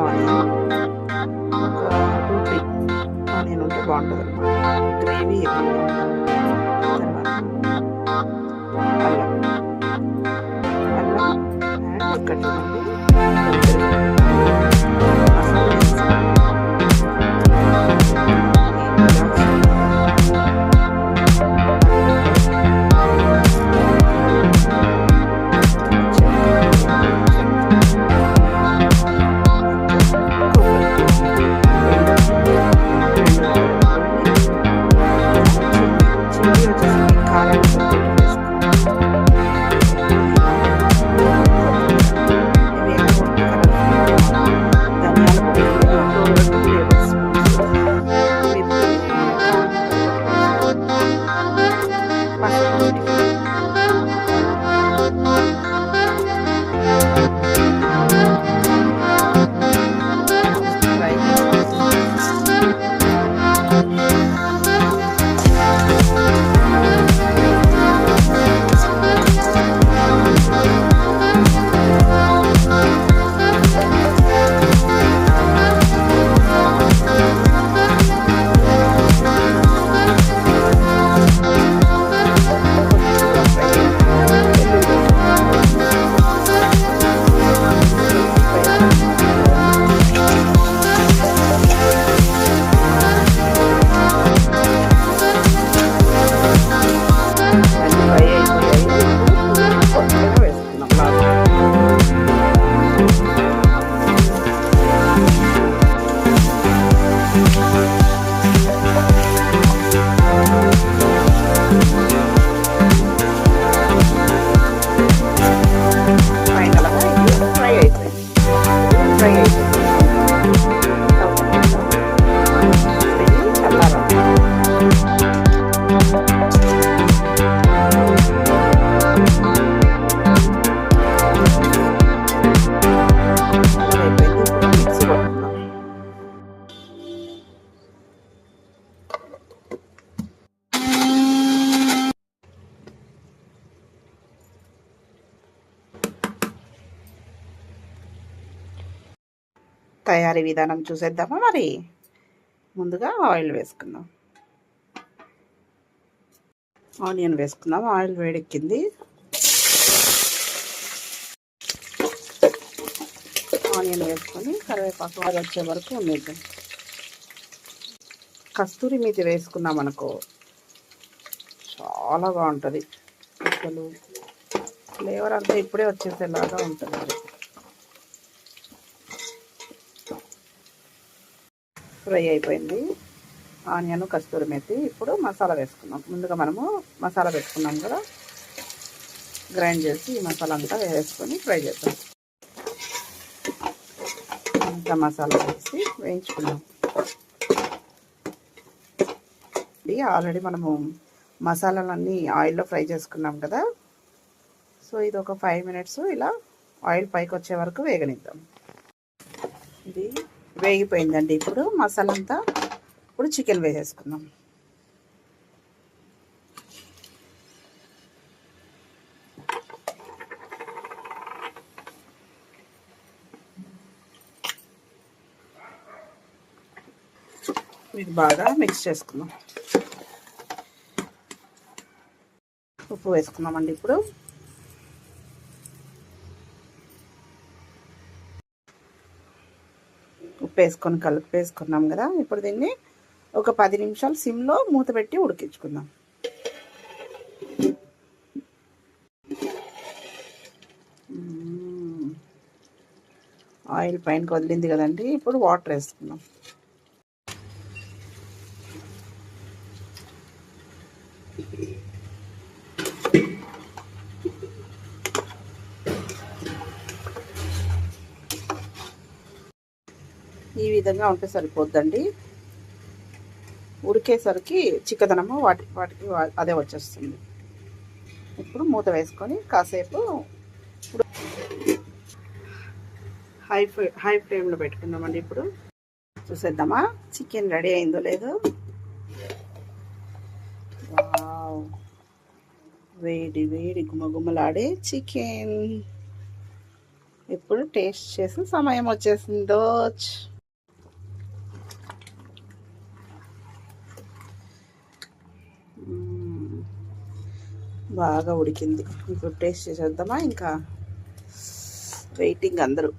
Onion ఒక 2, 3 onion ఉంటే బాగుంటుంది అనమాట. గ్రేవీ ఎక్కువ. తర్వాత అల్లం అండ్ ఇక్కడ చూడండి మసాలా తయారీ విధానం చూసేద్దామా మరి. ముందుగా ఆయిల్ వేసుకుందాం. ఆనియన్ వేసుకుందాం. ఆయిల్ వేడెక్కింది. ఆనియన్ వేసుకొని కరివేపాకు అది వచ్చే వరకు ఉండేద్దాం. కస్తూరి మేతి వేసుకున్నాం అనుకో చాలా బాగుంటుంది. అసలు ఫ్లేవర్ అంతా ఇప్పుడే వచ్చేసేలాగా ఉంటుంది. ఫ్రై అయిపోయింది ఆనియన్, కస్తూరి మేతి. ఇప్పుడు మసాలా వేసుకున్నాం. ముందుగా మనము మసాలా పెట్టుకున్నాం కదా, గ్రైండ్ చేసి ఈ మసాలా అంతా వేసుకొని ఫ్రై చేద్దాం. అంతా మసాలా వేసి వేయించుకున్నాం. ఆల్రెడీ మనము మసాలాలన్నీ ఆయిల్లో ఫ్రై చేసుకున్నాం కదా, సో ఇది ఒక 5 minutes ఇలా ఆయిల్ పైకి వచ్చే వరకు వేగనిద్దాం. ఇది వేగిపోయిందండి. ఇప్పుడు మసాలా అంతా, ఇప్పుడు చికెన్ వేసేసుకుందాం. ఇది బాగా మిక్స్ చేసుకుందాం. ఉప్పు వేసుకున్నామండి. ఇప్పుడు ఉప్పు వేసుకొని కలిపేసుకున్నాం కదా, ఇప్పుడు దీన్ని ఒక 10 నిమిషాలు సిమ్లో మూత పెట్టి ఉడికించుకుందాం. ఆయిల్ పైనకి వదిలింది కదండి, ఇప్పుడు వాటర్ వేసుకుందాం. ఈ విధంగా ఉంటే సరిపోద్దండి. ఉడికేసరికి చిక్కదనము వాటికి అదే వచ్చేస్తుంది. ఇప్పుడు మూత వేసుకొని కాసేపు హై ఫ్లేమ్లో పెట్టుకుందామండి. ఇప్పుడు చూసేద్దామా చికెన్ రెడీ అయిందో లేదో. వేడి వేడి గుమగుమలాడే చికెన్ ఇప్పుడు టేస్ట్ చేసిన సమయం వచ్చేసిందో. బాగా ఉడికింది. ఇప్పుడు టేస్ట్ చేసేద్దామా? ఇంకా వెయిటింగ్ అందరూ.